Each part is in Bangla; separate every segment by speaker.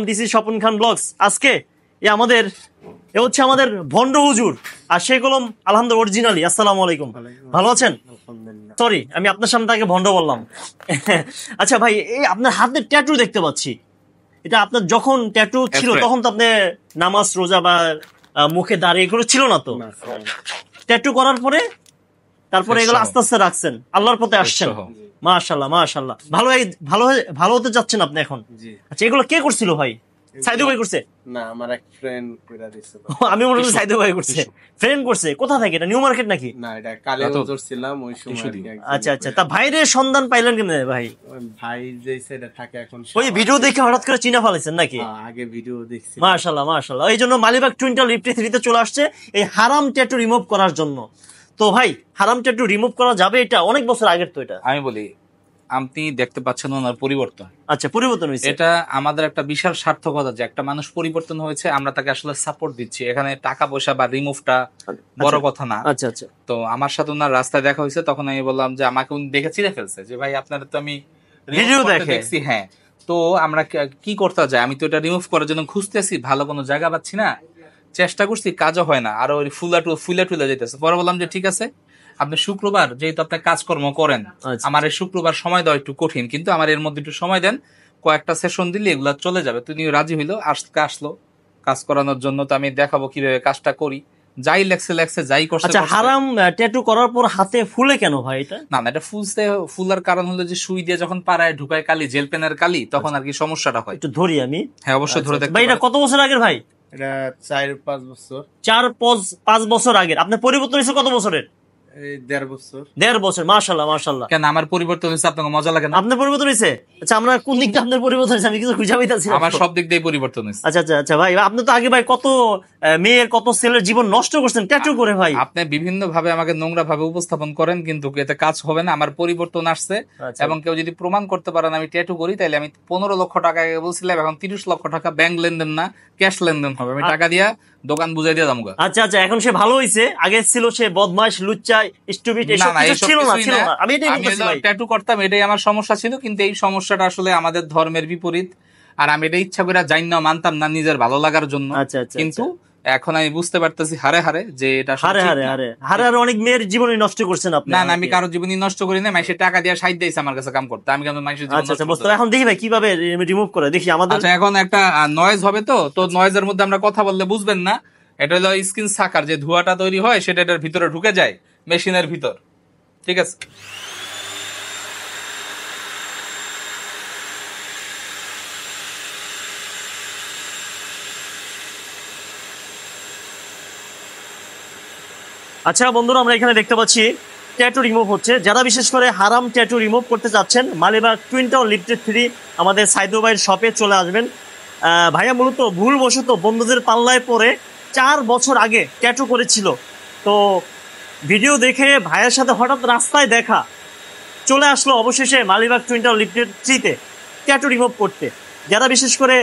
Speaker 1: This is Swapan Khan blogs. আজকে আমাদের হচ্ছে আমাদের ভন্ড হুজুর, আর সেই কলম আলহামদুলিল্লাহ অরিজিনালি। আসসালামু আলাইকুম, ভালো আছেন? সরি, আমি আপনার সামনে তাকে ভন্ড বললাম। আচ্ছা ভাই, এই আপনার হাতে ট্যাটু দেখতে পাচ্ছি, এটা আপনার যখন ট্যাটু ছিল তখন তো আপনি নামাজ রোজা বা মুখে দাঁড়িয়ে এগুলো ছিল না, তো ট্যাটু করার পরে তারপরে এগুলো আস্তে আস্তে রাখছেন, আল্লাহর পথে আসছেন। মাশাআল্লাহ মাশাআল্লাহ, ভালো হতে যাচ্ছেন আপনি এখন। আচ্ছা, এগুলো কে করছিল ভাই? সাইদু ভাই করছে?
Speaker 2: না, আমার এক ফ্রেন্ড কইরা দিছিল।
Speaker 1: আমি মনে করি সাইদু ভাই করছে। ফ্রেন্ড করছে? কোথা থেকে? এটা নিউ মার্কেট নাকি?
Speaker 2: না, এটা কালীগঞ্জ ছিলাম ওই সময়।
Speaker 1: আচ্ছা আচ্ছা, তা ভাইরে সন্ধান পাইলেন কেন ভাই?
Speaker 2: ভাই যে সাইডে থাকে এখন,
Speaker 1: ওই ভিডিও দেখে হঠাৎ করে চিনা ফেলেছেন নাকি?
Speaker 2: আগে ভিডিও দেখছি।
Speaker 1: মাশাআল্লাহ মাশাআল্লাহ, এই জন্য মালিবাগ টুইন টাওয়ার লিফট 3 তে চলে আসছে এই হারাম ট্যাটু রিমুভ করার জন্য। তো ভাই, হারাম ট্যাটু রিমুভ করা যাবে? এটা অনেক বছর আগের, তো এটা
Speaker 3: আমি বলি, আপনি দেখতে পাচ্ছেন ওনার পরিবর্তন।
Speaker 1: আচ্ছা, পরিবর্তন হয়েছে।
Speaker 3: এটা আমাদের একটা বিশাল সার্থকতা যে একটা মানুষ পরিবর্তন হয়েছে, আমরা তাকে আসলে সাপোর্ট দিচ্ছি। এখানে টাকা পয়সা বা রিমুভটা বড় কথা না।
Speaker 1: আচ্ছা আচ্ছা,
Speaker 3: তো আমার সাথে ওনার রাস্তায় দেখা হয়েছে, তখন আমি বললাম যে আমাকে উনি দেখে চিনে ফেলছে যে ভাই আপনারা তো আমি
Speaker 1: ভিডিও দেখছি।
Speaker 3: হ্যাঁ, তো আমরা কি করতে যাই, আমি তো এটা রিমুভ করার জন্য খুঁজতেছি, ভালো কোনো জায়গা পাচ্ছি না, চেষ্টা করছি, কাজও হয় না, আর ওই ফুলা টুলে যেতেছে। পরে বললাম যে ঠিক আছে, আপনি শুক্রবার যেহেতু আপনি কাজকর্ম করেন, আমার এই শুক্রবার সময় দেওয়া একটু কঠিন, কিন্তু আমার এর মধ্যে একটু সময় দেন, কয়েকটা সেশন দিলে এগুলা চলে যাবে। তিনি রাজি হইলো, আসলো কাজ করানোর জন্য। তো আমি দেখাবো কিভাবে কাজটা করি, যাই লেখছে যাই করছে।
Speaker 1: আচ্ছা, হারাম ট্যাটু করার পর হাতে ফুলে কেন ভাই এটা?
Speaker 3: না, এটা ফুলার কারণ হলো যে সুই দিয়ে যখন পাড়ায় ঢুকায় কালি, জেল পেনের কালি, তখন আর কি সমস্যাটা হয়।
Speaker 1: একটু ধরি আমি।
Speaker 3: হ্যাঁ, অবশ্যই ধরে দেখতে।
Speaker 1: ভাই, এটা কত বছর আগের ভাই?
Speaker 2: এটা 4-5 বছর।
Speaker 1: 4-5 বছর আগের। আপনার পরিবর্তন হয়েছে কত বছরের?
Speaker 2: 1.5 বছর।
Speaker 1: 1.5 বছর। মাশাআল্লাহ মাশাআল্লাহ।
Speaker 3: কেন আমার পরিবর্তন হয়েছে আপনাকে মজা লাগে না?
Speaker 1: আপনার পরিবর্তন হয়েছে? আচ্ছা, আমরা কোন দিকটা আপনার পরিবর্তন হয়েছে আমি কিছু খুঁজে পাইতাছি না।
Speaker 3: আমার সব দিক দিয়ে পরিবর্তন হয়েছে।
Speaker 1: আচ্ছা আচ্ছা আচ্ছা ভাই, আপনি তো আগে ভাই কত মেয়ের কত ছেলের জীবন নষ্ট করছেন ট্যাটু করে ভাই।
Speaker 3: আপনি বিভিন্ন ভাবে আমাকে নোংরা ভাবে উপস্থাপন করেন, কিন্তু এতে কাজ হবে না। আমার পরিবর্তন আসছে, এবং কেউ যদি প্রমাণ করতে পারেন আমি ট্যাটু করি, তাহলে আমি 15 লক্ষ টাকা আগে বলছিলাম, এখন 30 লক্ষ টাকা ব্যাংক লেনদেন না ক্যাশ লেনদেন হবে। আমি টাকা দিয়া দোকান বুঝাই দিয়ে দামগা।
Speaker 1: আচ্ছা আচ্ছা, এখন সে ভালো হইছে। আগে ছিল সে বদমাশ, লুচ্চা, স্টুপিড, এসব কিছু ছিল না। আমি এটাই বলতেছি ভাই,
Speaker 3: ট্যাটু করতাম, এটাই আমার সমস্যা ছিল, কিন্তু এই সমস্যাটা আসলে আমাদের ধর্মের বিপরীত, আর আমি এটা ইচ্ছা করে জানি না, মানতাম না নিজের ভালো লাগার জন্য। কিন্তু এখন আমি বুঝতে পারতেছি হারে হারে যে এটা
Speaker 1: হারে অনেক মেয়ের জীবনই নষ্ট করছেন আপনি।
Speaker 3: না, আমি কারো জীবনই নষ্ট করি না। মাইসে টাকা দিয়ে সাইড দিয়েছে আমার কাছে কাম করতে, আমি কেন মাইসের জীবন।
Speaker 1: আচ্ছা আচ্ছা, বুঝতে। এখন দেখি ভাই কিভাবে রিমুভ করে দেখি আমাদের।
Speaker 3: আচ্ছা, এখন একটা নয়েজ হবে, তো নয়েজের মধ্যে আমরা কথা বললে বুঝবেন না। এটা হলো স্কিন সাকার, যে ধোঁয়াটা তৈরি হয় সেটা এটার ভিতরে ঢুকে যায় মেশিনের ভিতর। ঠিক আছে,
Speaker 1: আচ্ছা বন্ধুরা, আমরা এখানে দেখতে পাচ্ছি ট্যাটু রিমুভ হচ্ছে। যারা বিশেষ করে হারাম ট্যাটু রিমুভ করতে চাচ্ছেন, মালিবাগ টুইন টাওয়ার লিফট 3 আমাদের সাইদু ভাইয়ের শপে চলে আসবেন। ভাইয়া মূলত ভুলবশত বন্ধুদের পাল্লায় পড়ে 4 বছর আগে ট্যাটু করেছিল। তো ভিডিও দেখে ভাইয়ের সাথে হঠাৎ রাস্তায় দেখা, চলে আসলো অবশেষে মালিবাগ টুইন টাওয়ার লিফট 3 তে ট্যাটু রিমুভ করতে। যারা বিশেষ করে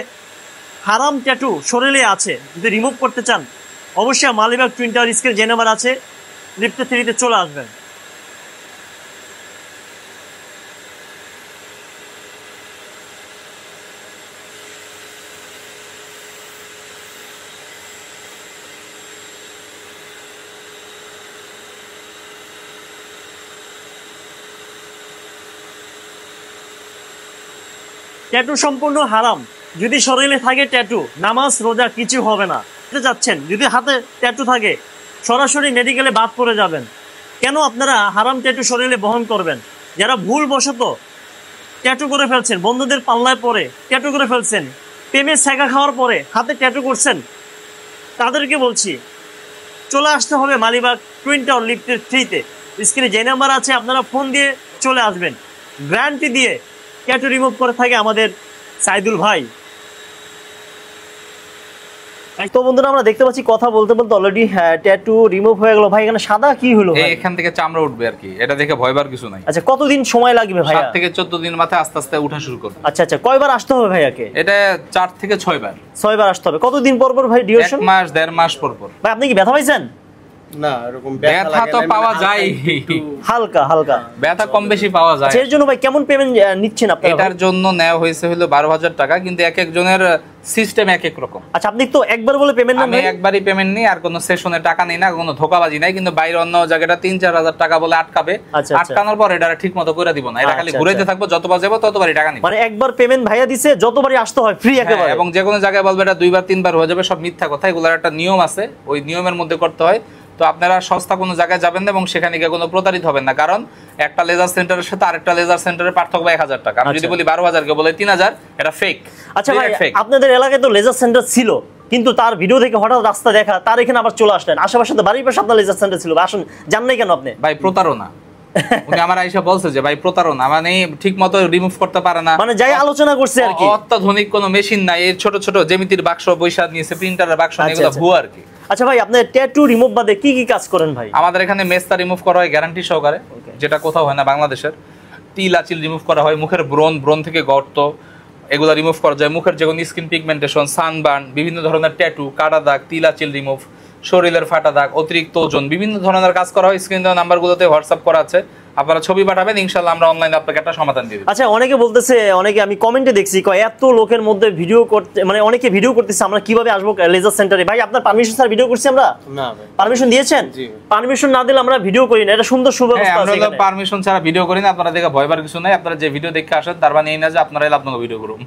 Speaker 1: হারাম ট্যাটু শরীরে আছে, যদি রিমুভ করতে চান, অবশ্যই মালিবাগ টুইন টাওয়ার স্ক্রিনে যে নাম্বার আছে লিফট 3 তে চলে আসবেন। ট্যাটু সম্পূর্ণ হারাম। যদি শরীরে থাকে ট্যাটু, নামাজ রোজা কিছু হবে না। যাচ্ছেন যদি হাতে ট্যাটু থাকে, সরাসরি মেডিকেলে বাদ পড়ে যাবেন। কেন আপনারা হারাম ট্যাটু শরীরে বহন করবেন? যারা ভুলবশত ট্যাটু করে ফেলছেন, বন্ধুদের পাল্লায় পরে ট্যাটু করে ফেলছেন, প্রেমে ছ্যাঁকা খাওয়ার পরে হাতে ট্যাটু করছেন, তাদেরকে বলছি চলে আসতে হবে মালিবাগ টুইন টাওয়ার লিফট 3 তে। স্ক্রিনে যে নাম্বার আছে আপনারা ফোন দিয়ে চলে আসবেন। গ্যারান্টি দিয়ে ট্যাটু রিমুভ করে থাকে আমাদের সাইদুল ভাই। তো বন্ধুরা, আমরা দেখতে পাচ্ছি কথা বলতে বলতে অলরেডি ট্যাটু রিমুভ হয়ে গেল। ভাই, এখানে সাদা কি হলো?
Speaker 3: এখান থেকে চামড়া উঠবে আর কি, এটা দেখে ভয়বার কিছু নাই।
Speaker 1: আচ্ছা, কতদিন সময় লাগবে ভাই?
Speaker 3: 7 থেকে 14 দিন মাথায় আস্তে আস্তে উঠা শুরু করবে।
Speaker 1: আচ্ছা আচ্ছা, কয়বার আসতে হবে ভাইয়াকে?
Speaker 3: এটা 4 থেকে 6 বার।
Speaker 1: 6 বার আসতে হবে। কতদিন পর পর ভাই ডিউরেশন?
Speaker 3: 1 মাস 1.5 মাস পর পর।
Speaker 1: ভাই, আপনি কি ব্যথা পাইছেন?
Speaker 2: না এরকম
Speaker 3: ব্যথা তো পাওয়া যায়,
Speaker 1: হালকা হালকা।
Speaker 3: ব্যথা কম বেশি পাওয়া যায়।
Speaker 1: এর জন্য ভাই কেমন পেমেন্ট নিচ্ছেন আপনারা?
Speaker 3: এটার জন্য নেওয়া হয়েছে হলো 12,000 টাকা, কিন্তু এক একজনের সিস্টেম এক এক রকম।
Speaker 1: আচ্ছা আপনি তো একবার বলে পেমেন্ট নেন?
Speaker 3: আমি একবারই পেমেন্ট নিই, আর কোনো সেশনে টাকা নেই না, কোনো ধোকাবাজি নাই। কিন্তু বাইরে অন্য জায়গাটা 3-4 হাজার টাকা বলে আটকাবে, আটকানোর পর এটা ঠিক মতো করে দিব না, এটা খালি ঘুরাইতে থাকবো, যতবার যাবো ততবারই টাকা নিব।
Speaker 1: মানে একবার পেমেন্ট ভাইয়া দিছে, যতবারই আসতে হয় ফ্রি একেবারে।
Speaker 3: এবং যে কোনো জায়গায় বলবে এটা 2-3 বার হয়ে যাবে, সব মিথ্যা কথা। এগুলোর একটা নিয়ম আছে, ওই নিয়মের মধ্যে করতে হয়। তো আপনারা সস্তা কোনো জায়গায় যাবেন না এবং সেখানে গিয়ে কোনো প্রতারিত হবেন না, কারণ একটা লেজার সেন্টারের সাথে আরেকটা লেজার সেন্টারের পার্থক্য 1,000 টাকা। আমি যদি বলি 12,000 কে বলে 3,000, এটা ফেক।
Speaker 1: আচ্ছা ভাই, আপনাদের এলাকায় তো লেজার সেন্টার ছিল, কিন্তু তার ভিডিও দেখে হঠাৎ রাস্তা দেখা, তার এখানে আবার চলে আসলেন, আশেপাশে তো বাড়ির পাশে আপনার লেজার সেন্টার ছিল, আসুন জান নাই কেন আপনি?
Speaker 3: ভাই প্রতারণা, উনি আমার আইসা বলছে যে ভাই প্রতারণা, মানে ঠিক মতো রিমুভ করতে পারে না,
Speaker 1: মানে যাই আলোচনা করছে আর কি।
Speaker 3: অত্যাধুনিক কোনো মেশিন নাই, এই ছোট ছোট জ্যামিতির বাক্স বৈশা নিয়েছে, প্রিন্টারের বাক্স নিয়ে, এগুলো ভুয়া আর কি।
Speaker 1: আচ্ছা ভাই, আপনি ট্যাটু রিমুভ বাদে কি কি কাজ করেন ভাই?
Speaker 3: আমাদের এখানে মেস্তা রিমুভ করা হয় গ্যারান্টি সহকারে, যেটা কোথাও হয় না বাংলাদেশের। তিল আচিল রিমুভ করা হয়, মুখের ব্রণ থেকে গর্ত, এগুলো রিমুভ করা যায়। মুখের যে কোনো স্কিন পিগমেন্টেশন, সানবার্ন, বিভিন্ন ধরনের ট্যাটু, কাটা দাগ, তিল আচিল রিমুভ, শরীরের ফাটা দাগ, অতিরিক্ত ওজন, বিভিন্ন ধরনের কাজ করা হয়। স্ক্রিন দেওয়া নাম্বারগুলোতে হোয়াটসঅ্যাপ করা আছে, আপনারা ছবি পাঠাবেন, ইনশাআল্লাহ আমরা অনলাইনে আপনাকে একটা সমাধান দিয়ে দেব।
Speaker 1: আচ্ছা অনেকে বলতেছে, অনেকে আমি কমেন্টে দেখছি কয় এত লোকের মধ্যে ভিডিও করতে, মানে অনেকে ভিডিও করতেছে, আমরা কিভাবে আসবো লেজার সেন্টারে? ভাই আপনার পারমিশন স্যার ভিডিও করছি আমরা?
Speaker 2: না ভাই।
Speaker 1: পারমিশন দিয়েছেন?
Speaker 2: জি।
Speaker 1: পারমিশন না দিলে আমরা ভিডিও করি না, এটা সুন্দর সুব্যবস্থা আছে
Speaker 3: আমরা
Speaker 1: এখানে।
Speaker 3: পারমিশন ছাড়া ভিডিও করি না, আপনারা দেখে ভয় পাওয়ার কিছু নাই। আপনারা যে ভিডিও দেখে আসেন তার মানে এই না যে আপনারাই আপনাকে ভিডিও করুন।